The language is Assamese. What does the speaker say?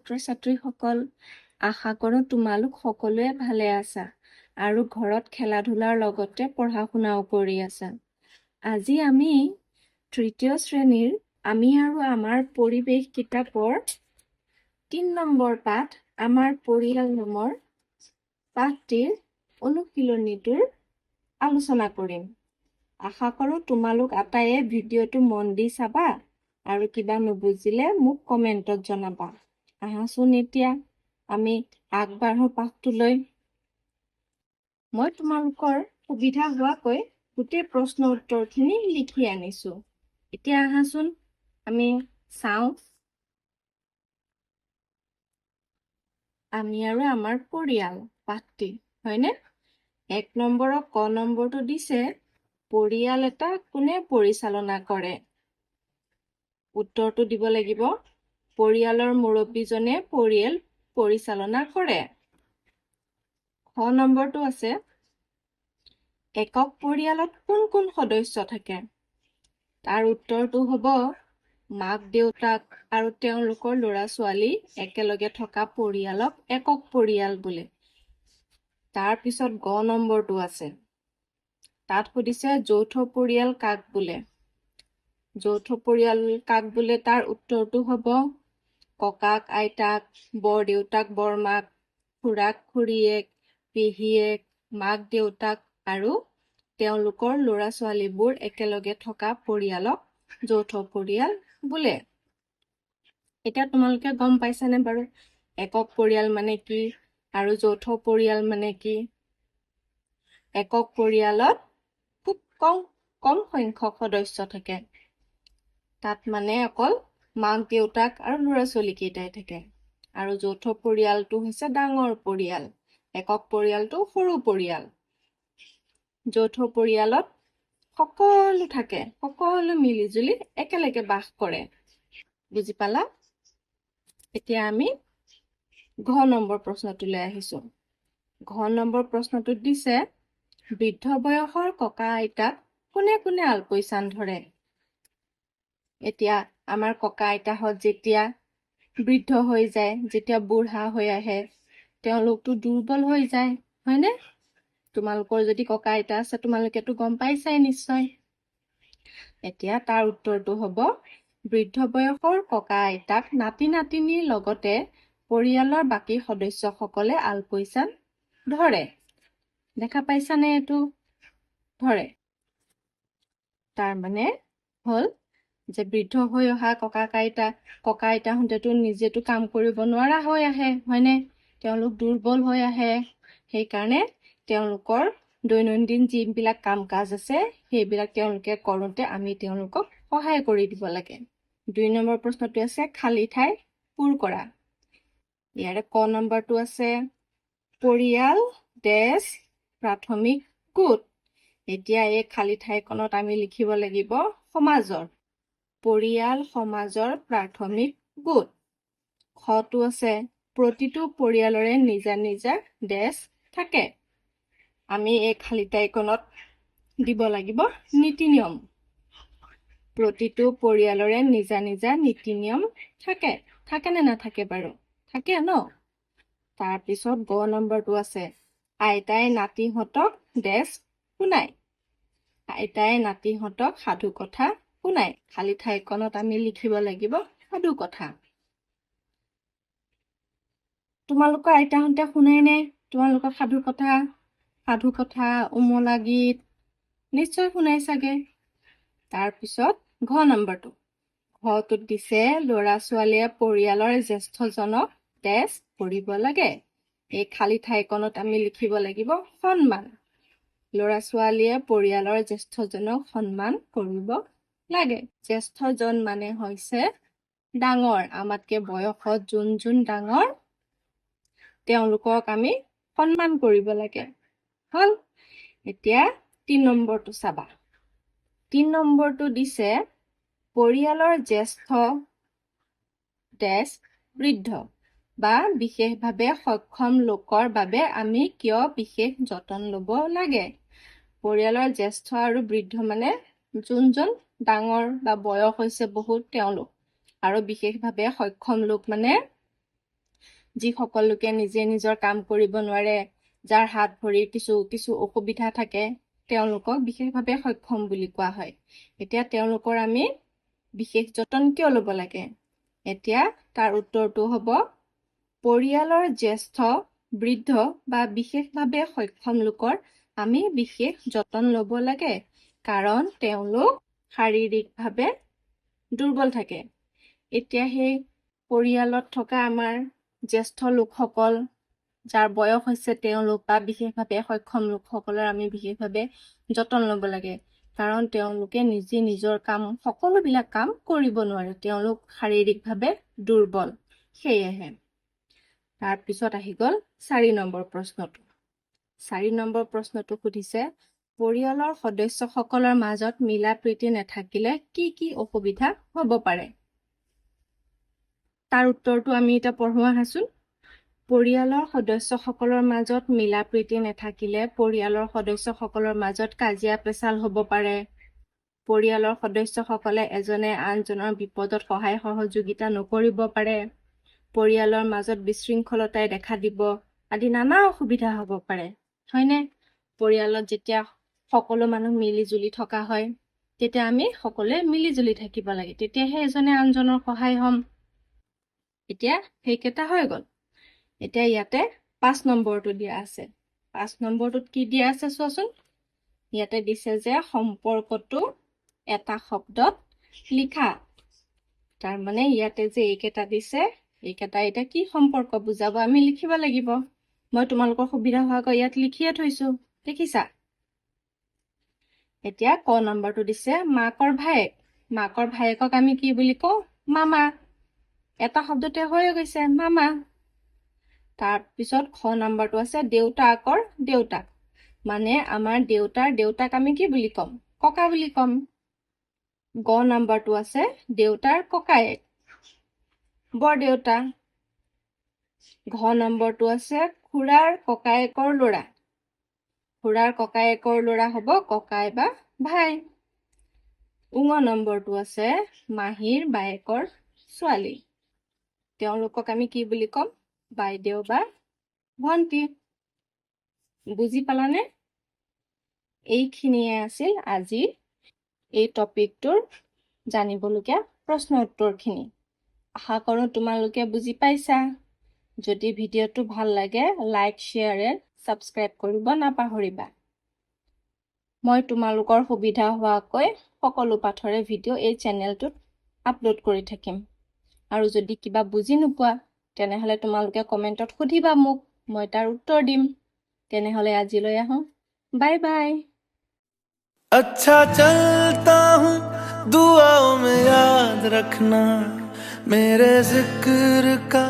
ছাত্ৰ-ছাত্ৰীসকল, আশা কৰোঁ তোমালোক সকলোৱে ভালে আছা আৰু ঘৰত খেলা-ধূলাৰ লগতে পঢ়া-শুনাও কৰি আছা। আজি আমি তৃতীয় শ্ৰেণীৰ আমি আৰু আমাৰ পৰিৱেশ কিতাপৰ ৩ নম্বৰ পাঠ আমাৰ পৰিয়াল নামৰ পাঠটিৰ অনুশীলনীটোৰ আলোচনা কৰিম। আশা কৰোঁ তোমালোক আটাইয়ে ভিডিঅ'টো মন দি চাবা আৰু কিবা নুবুজিলে মোক কমেণ্টত জনাবা। আহাচোন এতিয়া আমি আগবাঢ়ো পাঠটোলৈ। মই তোমালোকৰ সুবিধা হোৱাকৈ গোটেই প্ৰশ্ন উত্তৰখিনি লিখি আনিছো। এতিয়া আহাচোন আমি চাওঁ। আমি আৰু আমাৰ পৰিয়াল পাঠটি, হয়নে? ১ নম্বৰৰ ক নম্বৰটো দিছে, পৰিয়াল এটা কোনে পৰিচালনা কৰে? উত্তৰটো দিব লাগিব, পৰিয়ালৰ মুৰব্বীজনে পৰিয়াল পৰিচালনা কৰে। খ নম্বৰটো আছে, একক পৰিয়ালত কোন কোন সদস্য থাকে? তাৰ উত্তৰটো হ'ব, মাক-দেউতাক আৰু তেওঁলোকৰ ল'ৰা-ছোৱালী একেলগে থকা পৰিয়ালক একক পৰিয়াল বোলে। তাৰ পিছত গ নম্বৰটো আছে, তাত সুধিছে যৌথ পৰিয়াল কাক বোলে? যৌথ পৰিয়াল কাক বোলে তাৰ উত্তৰটো হ'ব, ককাক আইতাক, বৰদেউতাক বৰমাক, খুৰাক খুৰীয়েক, পেহীয়েক, মাক দেউতাক আৰু তেওঁলোকৰ ল'ৰা-ছোৱালীবোৰ একেলগে থকা পৰিয়ালক যৌথ পৰিয়াল বোলে। এতিয়া তোমালোকে গম পাইছানে বাৰু একক পৰিয়াল মানে কি আৰু যৌথ পৰিয়াল মানে কি? একক পৰিয়ালত খুব কম সংখ্যক সদস্য থাকে। তাত মানে অকল মাক দেউতাক আৰু ল'ৰা-ছোৱালী কেইটাই থাকে। আৰু যৌথ পৰিয়ালটো হৈছে ডাঙৰ পৰিয়াল, একক পৰিয়ালটো সৰু পৰিয়াল। যৌথ পৰিয়ালত সকলো থাকে, সকলো মিলি-জুলি একেলগে বাস কৰে। বুজি পালা? এতিয়া আমি ঘ নম্বৰ প্ৰশ্নটোলৈ আহিছো। ঘ নম্বৰ প্ৰশ্নটোত দিছে, বৃদ্ধ বয়সৰ ককা আইতাক কোনে কোনে আলপৈচান ধৰে? এতিয়া আমাৰ ককা আইতাহঁত যেতিয়া বৃদ্ধ হৈ যায়, যেতিয়া বুঢ়া হৈ আহে, তেওঁলোকতো দুৰ্বল হৈ যায়, হয়নে? তোমালোকৰ যদি ককা আইতা আছে তোমালোকেতো গম পাইছাই নিশ্চয়। এতিয়া তাৰ উত্তৰটো হ'ব, বৃদ্ধ বয়সৰ ককা আইতাক নাতি-নাতিনীৰ লগতে পৰিয়ালৰ বাকী সদস্যসকলে আলপৈচান ধৰে। দেখা পাইছানে এইটো? ধৰে। তাৰ মানে হ'ল যে বৃদ্ধ হৈ অহা ককা আইতাহঁতেতো নিজেতো কাম কৰিব নোৱাৰা হৈ আহে, হয়নে? তেওঁলোক দুৰ্বল হৈ আহে। সেইকাৰণে তেওঁলোকৰ দৈনন্দিন যিবিলাক কাম কাজ আছে সেইবিলাক তেওঁলোকে কৰোঁতে আমি তেওঁলোকক সহায় কৰি দিব লাগে। ২ নম্বৰ প্ৰশ্নটো আছে, খালী ঠাই পূৰ কৰা। ইয়াৰে ক নম্বৰটো আছে, পৰিয়াল ডেছ প্ৰাথমিক গোট। এতিয়া এই খালী ঠাইখনত আমি লিখিব লাগিব সমাজৰ। পৰিয়াল সমাজৰ প্ৰাথমিক গোট। খটো আছে, প্ৰতিটো পৰিয়ালৰে নিজা নিজা ডেছ থাকে। আমি এই খালী ঠাইখনত দিব লাগিব নীতি নিয়ম। প্ৰতিটো পৰিয়ালৰে নিজা নিজা নীতি নিয়ম থাকে। থাকে নে নাথাকে বাৰু? থাকে ন? তাৰপিছত গ নম্বৰটো আছে, আইতাই নাতিহঁতক ডেছ শুনায়। আইতাই নাতিহঁতক সাধু কথা শুনায়। খালী ঠাইখনত আমি লিখিব লাগিব সাধু কথা। তোমালোকৰ আইতাহঁতে শুনায়নে তোমালোকৰ সাধু কথা, উমলা গীত? নিশ্চয় শুনাই চাগে। তাৰপিছত ঘ নম্বৰটো। ঘটোত দিছে, ল'ৰা-ছোৱালীয়ে পৰিয়ালৰ জ্যেষ্ঠজনক ডেছ কৰিব লাগে। এই খালী ঠাইখনত আমি লিখিব লাগিব সন্মান। ল'ৰা-ছোৱালীয়ে পৰিয়ালৰ জ্যেষ্ঠজনক সন্মান কৰিব লাগে। জ্যেষ্ঠজন মানে হৈছে ডাঙৰ, আমাতকে বয়সত যোন ডাঙৰ তেওঁলোকক আমি সন্মান কৰিব লাগে। হ'ল? এতিয়া ৩ নম্বৰটো চাবা। ৩ নম্বৰটো দিছে, পৰিয়ালৰ জ্যেষ্ঠ ডেছ বৃদ্ধ বা বিশেষভাৱে সক্ষম লোকৰ বাবে আমি কিয় বিশেষ যতন ল'ব লাগে? পৰিয়ালৰ জ্যেষ্ঠ আৰু বৃদ্ধ মানে যোনজন ডাঙৰ বা বয়স হৈছে বহুত তেওঁলোক, আৰু বিশেষভাৱে সক্ষম লোক মানে যিসকল লোকে নিজে নিজৰ কাম কৰিব নোৱাৰে, যাৰ হাত ভৰিৰ কিছু অসুবিধা থাকে, তেওঁলোকক বিশেষভাৱে সক্ষম বুলি কোৱা হয়। এতিয়া তেওঁলোকৰ আমি বিশেষ যতন কিয় ল'ব লাগে? এতিয়া তাৰ উত্তৰটো হ'ব, পৰিয়ালৰ জ্যেষ্ঠ, বৃদ্ধ বা বিশেষভাৱে সক্ষম লোকৰ আমি বিশেষ যতন ল'ব লাগে, কাৰণ তেওঁলোক শাৰীৰিকভাৱে দুৰ্বল থাকে। এতিয়া সেই পৰিয়ালত থকা আমাৰ জ্যেষ্ঠ লোকসকল, যাৰ বয়স হৈছে তেওঁলোক বা বিশেষভাৱে সক্ষম লোকসকলৰ আমি বিশেষভাৱে যতন ল'ব লাগে, কাৰণ তেওঁলোকে নিজে নিজৰ কাম, সকলোবিলাক কাম কৰিব নোৱাৰে, তেওঁলোক শাৰীৰিকভাৱে দুৰ্বল। সেয়েহে তাৰপিছত আহি গ'ল 4 নম্বৰ প্ৰশ্নটো। 4 নম্বৰ প্ৰশ্নটো সুধিছে, পৰিয়ালৰ সদস্যসকলৰ মাজত মিলা প্ৰীতি নাথাকিলে কি কি অসুবিধা হ'ব পাৰে? তাৰ উত্তৰটো আমি এতিয়া পঢ়ো আহাচোন। পৰিয়ালৰ সদস্যসকলৰ মাজত মিলা প্ৰীতি নাথাকিলে পৰিয়ালৰ সদস্যসকলৰ মাজত কাজিয়া পেচাল হ'ব পাৰে। পৰিয়ালৰ সদস্যসকলে এজনে আনজনৰ বিপদত সহায় সহযোগিতা নকৰিব পাৰে। পৰিয়ালৰ মাজত বিশৃংখলতাই দেখা দিব আদি নানা অসুবিধা হ'ব পাৰে, হয়নে? পৰিয়ালত যেতিয়া সকলো মানুহ মিলি জুলি থকা হয়, তেতিয়া আমি সকলোৱে মিলি জুলি থাকিব লাগে, তেতিয়াহে এজনে আনজনৰ সহায় হ'ম। এতিয়া সেইকেইটা হৈ গ'ল। এতিয়া ইয়াতে 5 নম্বৰটো দিয়া আছে। 5 নম্বৰটোত কি দিয়া আছে চোৱাচোন। ইয়াতে দিছে যে সম্পৰ্কটো এটা শব্দত লিখা। তাৰমানে ইয়াতে যে এইকেইটা দিছে, এইকেইটা এতিয়া কি সম্পৰ্ক বুজাব আমি লিখিব লাগিব। মই তোমালোকৰ সুবিধা হোৱাকৈ ইয়াত লিখিয়ে থৈছো, দেখিছা? এতিয়া ক নম্বৰটো দিছে মাকৰ ভায়েক। মাকৰ ভায়েকক আমি কি বুলি কওঁ? মামা। এটা শব্দতে হৈ গৈছে, মামা। তাৰপিছত খ নম্বৰটো আছে দেউতাকৰ দেউতাক। মানে আমাৰ দেউতাৰ দেউতাক আমি কি বুলি ক'ম? ককা বুলি ক'ম। গ নম্বৰটো আছে দেউতাৰ ককায়েক, বৰদেউতা। ঘ নম্বৰটো আছে খুৰাৰ ককায়েকৰ ল'ৰা। খুৰাৰ ককায়েকৰ ল'ৰা হ'ব ককাই বা ভাই। ঙ নম্বৰটো আছে মাহীৰ বায়েকৰ ছোৱালী। তেওঁলোকক আমি কি বুলি ক'ম? বাইদেউ বা ভন্টি। বুজি পালানে? এইখিনিয়ে আছিল আজি এই টপিকটোৰ জানিবলগীয়া প্ৰশ্ন উত্তৰখিনি। আশা কৰোঁ তোমালোকে বুজি পাইছা। যদি ভিডিঅ'টো ভাল লাগে, লাইক, শ্বেয়াৰ এণ্ড ছাবস্ক্ৰাইব কৰিব নাপাহৰিবা। মই তোমালোকৰ সুবিধা হোৱাকৈ সকলো পাঠৰে ভিডিঅ' এই চেনেলটোত আপলোড কৰি থাকিম। আৰু যদি কিবা বুজি নোপোৱা, তেনেহ'লে তোমালোকে কমেণ্টত সুধিবা মোক, মই তাৰ উত্তৰ দিম। তেনেহ'লে আজিলৈ আহোঁ, বাই বাই। अच्छा चलता हूँ, दुआओं में याद रखना मेरे जिक्र का।